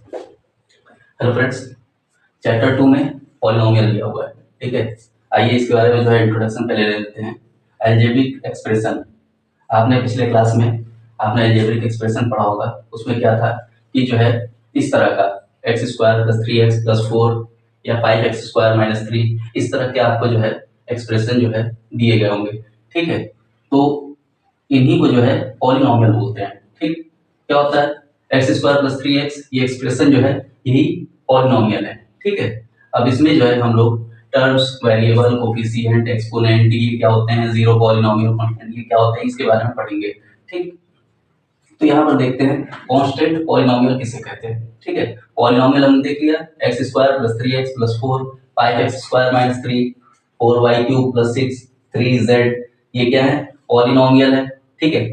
Hello friends, chapter 2 में polynomial दिया हुआ है। ठीक है, आइए इसके बारे में जो है इंट्रोडक्शन पहले ले लेते हैं। अलजेब्रिक एक्सप्रेशन, आपने पिछले क्लास में आपने अलजेब्रिक एक्सप्रेशन पढ़ा होगा। उसमें क्या था कि जो है इस तरह का x square plus 3x plus 4 या 5x स्क्वायर माइनस 3, इस तरह के आपको जो है एक्सप्रेशन जो है दिए गए होंगे। ठीक है, तो इन्हीं को जो है पॉलिनोमियल बोलते हैं। ठीक, क्या होता है एक्स स्क्वायर प्लस 3x, ये एक्सप्रेशन जो है यही पॉलिनोमियल है। ठीक है, अब इसमें जो है हम लोग टर्म्स, वेरिएबल, कोफिशिएंट, एक्सपोनेंट, ये क्या होते हैं, जीरो पॉलिनोमियल, कांस्टेंट, ये क्या होते हैं, इसके बारे में पढ़ेंगे। ठीक, तो यहाँ पर देखते हैं कांस्टेंट पॉलिनोमियल किसे कहते हैं। ठीक है, पॉलिनोमियल हमने देख लिया, x square plus 3x plus 4, 5x square minus 3, 4y cube plus 6, 3z, ये क्या है, पॉलिनोमियल है। ठीक है,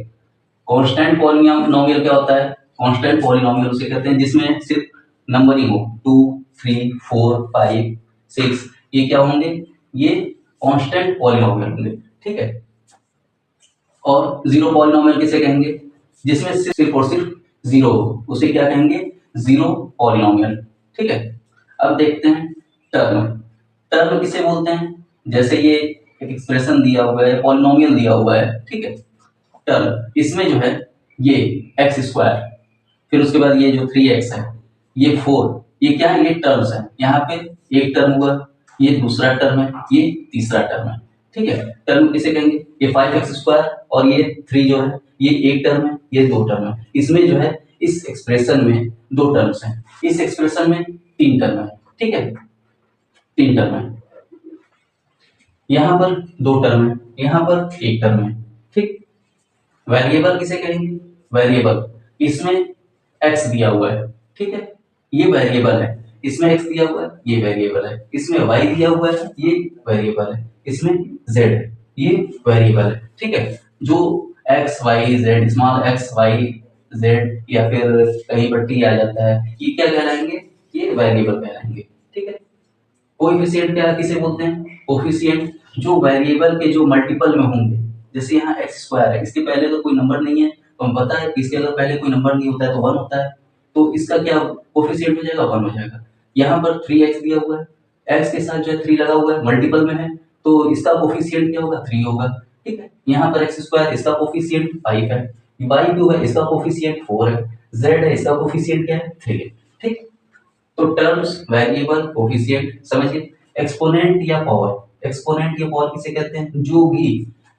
कांस्टेंट पॉलिनोमियल क्या होता है, कांस्टेंट पॉलिनोमियल उसे कहते हैं जिसमें सिर्फ नंबरिंग हो, 2, 3, 4, 5, 6, ये क्या होंगे, ये कांस्टेंट पॉलिनोमियल होंगे। ठीक है, और जीरो पॉलिनोमियल किसे कहेंगे, जिसमें सिर्फ और सिर्फ जीरो हो, उसे क्या कहेंगे, जीरो पॉलिनोमियल। ठीक है, अब देखते हैं टर्म। टर्म किसे बोलते हैं, जैसे ये एक एक्सप्रेशन दिया हुआ है, पॉलिनोमियल दिया हुआ है। ठीक है, टर्म इसमें जो है ये एक्स स्क्वायर, फिर उसके बाद ये जो 3x है, ये 4, ये क्या है, ये टर्म्स है। यहाँ पे एक टर्म हुआ, ये दूसरा टर्म है, ये तीसरा टर्म है। ठीक है, टर्म किसे कहेंगे, ये 5x स्क्वायर और ये 3 जो है, ये एक टर्म है, ये दो टर्म है। इसमें जो है इस एक्सप्रेशन में दो टर्म्स हैं, इस एक्सप्रेशन में तीन टर्म है। ठीक है, तीन टर्म है, यहाँ पर दो टर्म है, यहाँ पर एक टर्म है। ठीक, वेरिएबल किसे कहेंगे, वेरिएबल इसमें x दिया हुआ है। ठीक है, ये वेरिएबल है, इसमें x दिया हुआ है, ये वेरिएबल है, इसमें y दिया हुआ है, ये वेरिएबल है, इसमें z है, ये वेरिएबल है। ठीक है, जो x y z, small x y z या फिर कहीं पर t आ जाता है, ये क्या कहलाएंगे, ये वेरिएबल कहलाएंगे। ठीक है, कोएफिशिएंट क्या किसे बोलते हैं, कोएफिशिएंट जो वेरिएबल के जो मल्टीपल में होंगे, जैसे यहाँ एक्स स्क्वायर है, इसके पहले तो कोई नंबर नहीं है, तो हम पता है कि इसके अगर पहले कोई नंबर नहीं होता है तो 1 होता है, तो इसका क्या कोएफिशिएंट हो जाएगा, 1 हो जाएगा। यहाँ पर 3x दिया हुआ है, x के साथ जो है 3 लगा हुआ है, मल्टीपल में है, तो इसका कोएफिशिएंट क्या होगा, 3 होगा। ठीक है, यहाँ पर एक्स स्क्वायर, इसका कोएफिशिएंट 5 है, y क्यूब है, इसका कोएफिशिएंट 4 है, z है, इसका कोएफिशिएंट क्या है, 3 है। ठीक, तो टर्म्स, वेरिएबल, कोफिशिएंट समझिए। एक्सपोनेंट या पावर, एक्सपोनेंट या पावर किसे कहते हैं, जो भी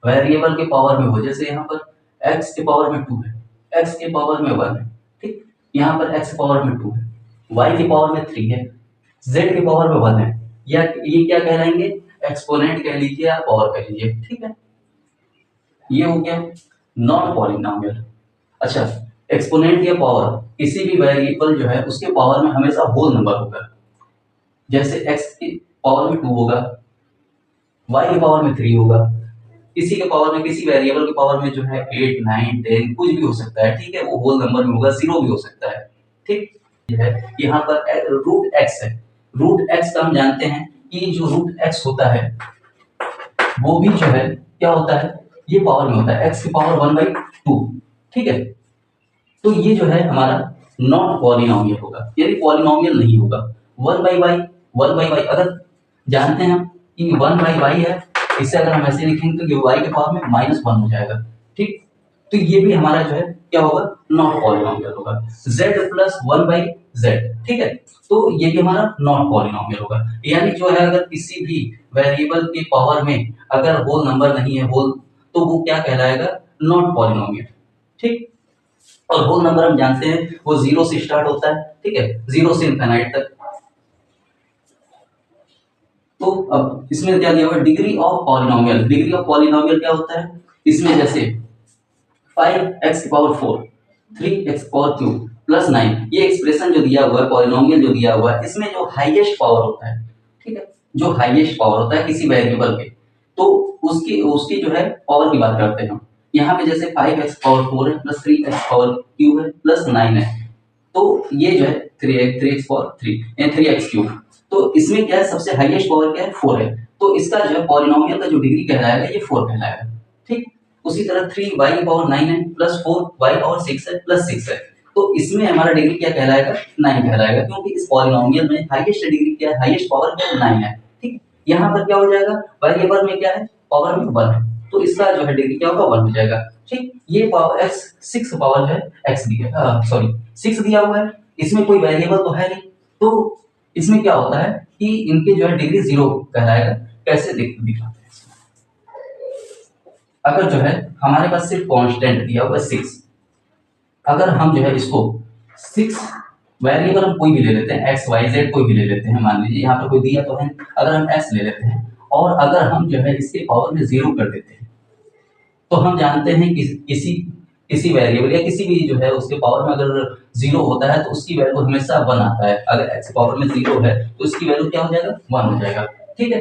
वेरिएबल के पावर में हो, जैसे यहाँ पर x के पावर में 2 है, x के पावर में 1 है। ठीक, यहाँ पर x के पावर में 2 है, y के पावर में 3 है, z के पावर में 1 है, या ये क्या कहलाएंगे, एक्सपोनेंट कह लीजिए या पावर कह लीजिए। ठीक है, ये हो गया नॉन पॉलिनोमियल। अच्छा, एक्सपोनेंट या पावर, किसी भी वेरिएबल जो है उसके पावर में हमेशा होल नंबर होगा, जैसे x की पावर में 2 होगा, y की पावर में 3 होगा, किसी के पावर में, किसी वेरिएबल के पावर में जो है 8, 9, 10 कुछ भी हो सकता है। ठीक है, वो होल नंबर में होगा, जीरो भी हो सकता है। ठीक है, यहाँ पर रूट एक्स है, रूट एक्स का हम जानते हैं कि जो रूट एक्स होता है वो भी जो है क्या होता है, ये पावर में होता है, एक्स की पावर 1/2। ठीक है, तो ये जो है हमारा नॉट पॉलिनोमियल होगा, यानी पॉलिनोमियल नहीं होगा। 1/y, 1/y अगर जानते हैं हम कि 1/y है, इसे अगर हम ऐसे लिखेंगे तो ये y के पावर में -1 हो जाएगा। ठीक, तो ये भी हमारा जो है क्या होगा, नॉट पॉलिनोमियल होगा। z प्लस 1/z, ठीक है, तो ये भी हमारा नॉट पॉलिनोमियल होगा। यानी जो है अगर किसी भी वेरिएबल के पावर में अगर होल नंबर नहीं है, होल, तो वो क्या कहलाएगा, नॉट पॉलिनोमियल। ठीक, और होल नंबर हम जानते हैं वो 0 से स्टार्ट होता है। ठीक है, 0 से इनफिनाइट तक। तो अब इसमें क्या दिया हुआ है, degree of polynomial. Degree of polynomial क्या होता है, इसमें जैसे 5x की power 4, 3x power cube plus 9, ये एक्सप्रेशन जो दिया हुआ है, पॉलिनोमियल जो दिया हुआ है, इसमें जो हाईएस्ट पावर होता है, ठीक है, जो हाईएस्ट पावर होता है किसी वेरिएबल के, तो उसकी उसकी जो है पावर की बात करते हैं हम। यहाँ पे जैसे 5x पावर 4 है प्लस 3x पावर क्यूब है प्लस 9 है, तो ये जो है 3x पावर 3 यानी 3x क्यूब। तो इसमें क्या है, सबसे हाईएस्ट पावर क्या है, 4 है, तो इसका जो है पॉलिनोमियल का जो डिग्री कहलाएगा ये 4 कहलाएगा। ठीक, उसी तरह 3y की पावर 9 है प्लस 4y पावर 6 है प्लस 6 है, तो इसमें हमारा डिग्री क्या कहलाएगा, 9 कहलाएगा, क्योंकि इस पॉलिनोमियल में हाईएस्ट डिग्री क्या है, हाईएस्ट पावर क्या है, 9 है। ठीक, यहाँ पर क्या हो जाएगा, वेरिएबल में क्या है, पावर में 1 है, तो इसका जो है डिग्री क्या होगा, 1 हो जाएगा। ठीक, ये पावर x 6 पावर जो है x दिया, सॉरी 6 दिया हुआ है, इसमें कोई वेरिएबल तो है नहीं, तो इसमें क्या होता है कि इनके जो है डिग्री 0 कहलाएगा। कैसे दिखाते हैं, अगर जो है हमारे पास सिर्फ कांस्टेंट दिया हुआ है 6, अगर हम जो है इसको 6 वेरिएबल हम कोई भी ले लेते हैं, एक्स वाई जेड कोई भी ले लेते हैं, मान लीजिए यहाँ पर कोई दिया तो है, अगर हम एक्स ले लेते हैं और अगर हम जो है इसके पावर में 0 कर देते हैं, तो हम जानते हैं कि किसी वेरिएबल या किसी भी जो है उसके पावर में अगर 0 होता है तो उसकी वैल्यू हमेशा 1 आता है। अगर एक्स पावर में 0 है तो उसकी वैल्यू क्या हो जाएगा, 1 हो जाएगा। ठीक है,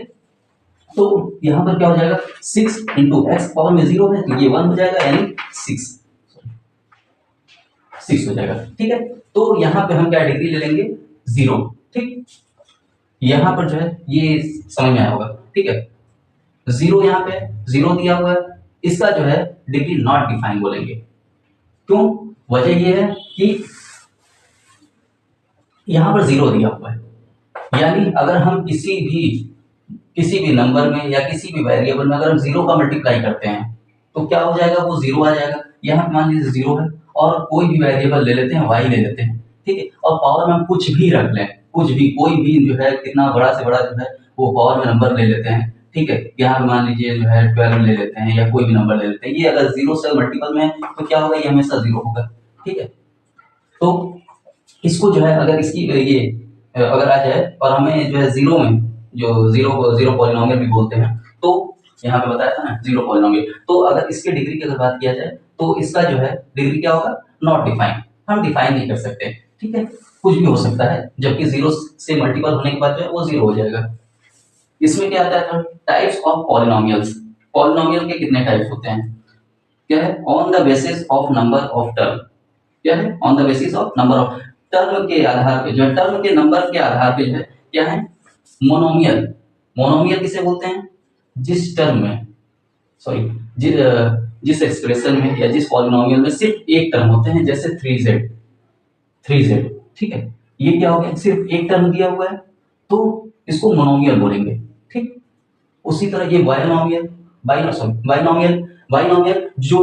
तो यहाँ पर क्या हो जाएगा, 6 इंटू एक्स पावर में 0 है तो ये 1 हो जाएगा, यानी 6 हो जाएगा। ठीक है, तो यहाँ पे हम क्या डिग्री ले लेंगे, 0। ठीक, यहाँ पर जो है ये समझ में आया होगा। ठीक है, 0 यहाँ पे 0 दिया हुआ है, इसका जो है डिग्री नॉट डिफाइन बोलेंगे। क्यों, वजह ये है कि यहाँ पर 0 दिया हुआ है, यानी अगर हम किसी भी नंबर में या किसी भी वेरिएबल में अगर हम 0 का मल्टीप्लाई करते हैं तो क्या हो जाएगा, वो 0 आ जाएगा। यहाँ मान लीजिए 0 है और कोई भी वेरिएबल ले लेते हैं, y ले लेते हैं। ठीक है, और पावर में हम कुछ भी रख लें, कुछ भी, कोई भी जो है कितना बड़ा से बड़ा जो है वो पावर में नंबर ले लेते हैं। ठीक है, यहाँ पे मान लीजिए जो है 12 ले लेते हैं या कोई भी नंबर ले लेते हैं, ये अगर 0 से मल्टीपल में है तो क्या होगा, ये हमेशा 0 होगा। ठीक है, तो इसको जो है अगर इसकी ये अगर आ जाए और हमें जो है 0 में जो 0 पॉलिनोमियल भी बोलते हैं, तो यहाँ पे बताया था ना 0 पॉलिनोमियल, तो अगर इसके डिग्री की अगर बात किया जाए तो इसका जो है डिग्री क्या होगा, नॉट डिफाइन, हम डिफाइन नहीं कर सकते। ठीक है, कुछ भी हो सकता है, जबकि 0 से मल्टीपल होने के बाद जो है वो 0 हो जाएगा। इसमें क्या आता है, टाइप्स ऑफ पॉलिनोमियल्स। पॉलिनोमियल के कितने टाइप्स होते हैं, क्या है, on the basis of number of term. क्या है, on the basis of number of term के आधार पे, जो टर्म के नंबर के आधार पे जो है क्या है, मोनोमियल। मोनोमियल किसे बोलते हैं, जिस टर्म में, सॉरी जिस एक्सप्रेशन में या जिस पॉलिनोमियल में सिर्फ एक टर्म होते हैं, जैसे 3z। ठीक है, ये क्या हो गया, सिर्फ एक टर्म दिया हुआ है तो इसको मोनोमियल बोलेंगे। ठीक, उसी तरह ये बाइनोमियल, बाइनोमियल जो,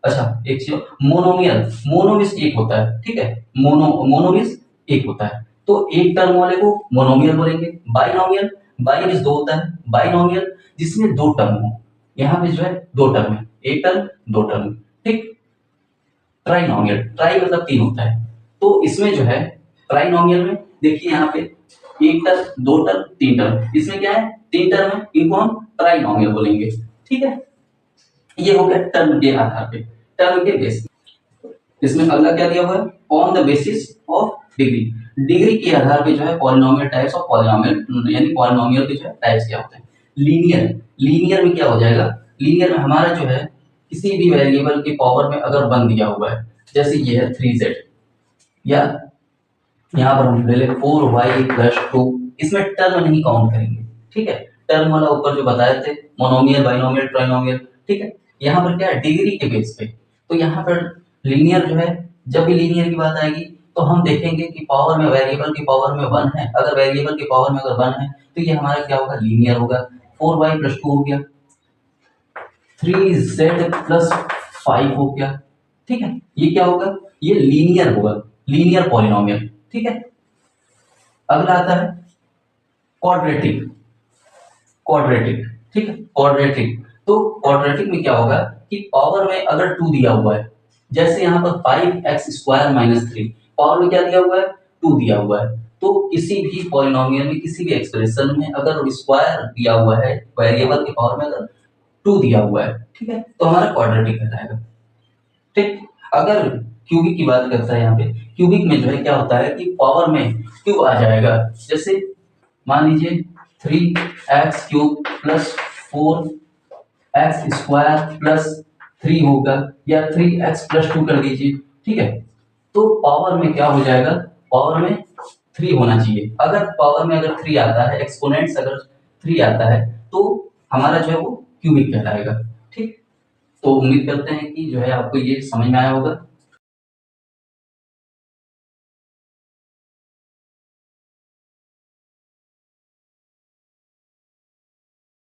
अच्छा एक चीज, मोनोमिस एक होता है। ठीक है, मोनोमिस एक होता है, तो एक टर्म वाले को मोनोमियल बोलेंगे। बाइनोमियल, बाइनमिस दो होता है, बाइनोमियल जिसमें दो टर्म हो, यहाँ पे जो है दो टर्म है, एक टर्म दो टर्म। ठीक, ट्राइनोमियल, ट्राई मतलब 3 होता है, तो इसमें जो है ट्राइनोमियल में देखिए यहाँ पे एक टर्म, दो टर्म, 3 टर्म, इसमें क्या है 3 टर्म है, इनको हम ट्राइनोमियल बोलेंगे। ठीक है, ये हो गया टर्म के आधार पे, टर्म के बेस। इसमें अगला क्या दिया हुआ है, on the basis of degree. Degree के आधार पे जो है पॉलिनोमियल टाइप्स ऑफ पॉलिनोमियल, यानी पॉलिनोमियल के जो है टाइप्स क्या होते हैं। लीनियर में क्या हो जाएगा, लीनियर में हमारा जो है किसी भी वेरिएबल के पावर में अगर 1 दिया हुआ है, जैसे ये है 3z, या यहाँ पर हम ले ले 4y+2, इसमें टर्म नहीं काउंट करेंगे। ठीक है, टर्म वाला ऊपर जो बताए थे, मोनोमियल, बाइनोमियल, ट्राइनोमियल। ठीक है, यहाँ पर क्या है, डिग्री के बेस पे, तो यहाँ पर लीनियर जो है, जब भी लीनियर की बात आएगी तो हम देखेंगे कि पावर में, वेरिएबल की पावर में 1 है, अगर वेरिएबल की पावर में अगर 1 है तो ये हमारा क्या होगा, लीनियर होगा। 4y+2 हो गया, 3z+5 हो गया। ठीक है, ये क्या होगा, ये लीनियर होगा, लीनियर पॉलिनोमियल। ठीक है, अगला आता है क्वाड्रेटिक। ठीक है, क्वाड्रेटिक, तो क्वाड्रेटिक में क्या होगा कि पावर में अगर 2 दिया हुआ है, जैसे यहाँ पर 5x² - 3, पावर में क्या दिया हुआ है, 2 दिया हुआ है, तो किसी भी पॉलिनोमियल में, किसी भी एक्सप्रेशन में अगर स्क्वायर दिया हुआ है, वेरिएबल की पावर में अगर 2 दिया हुआ है, ठीक है, तो हमारा क्वाड्रेटिक कहलाएगा। ठीक, अगर क्यूबिक की बात करता है, यहाँ पे क्यूबिक में जो है क्या होता है कि पावर में क्यूब आ जाएगा, जैसे मान लीजिए 3x³ + 4x² + 3 होगा, या 3x+2 कर दीजिए। ठीक है, तो पावर में क्या हो जाएगा, पावर में 3 होना चाहिए। अगर पावर में अगर 3 आता है, एक्सपोनेंट्स अगर 3 आता है, तो हमारा जो है वो क्यूबिक कहलाएगा। ठीक, तो उम्मीद करते हैं कि जो है आपको ये समझ में आया होगा।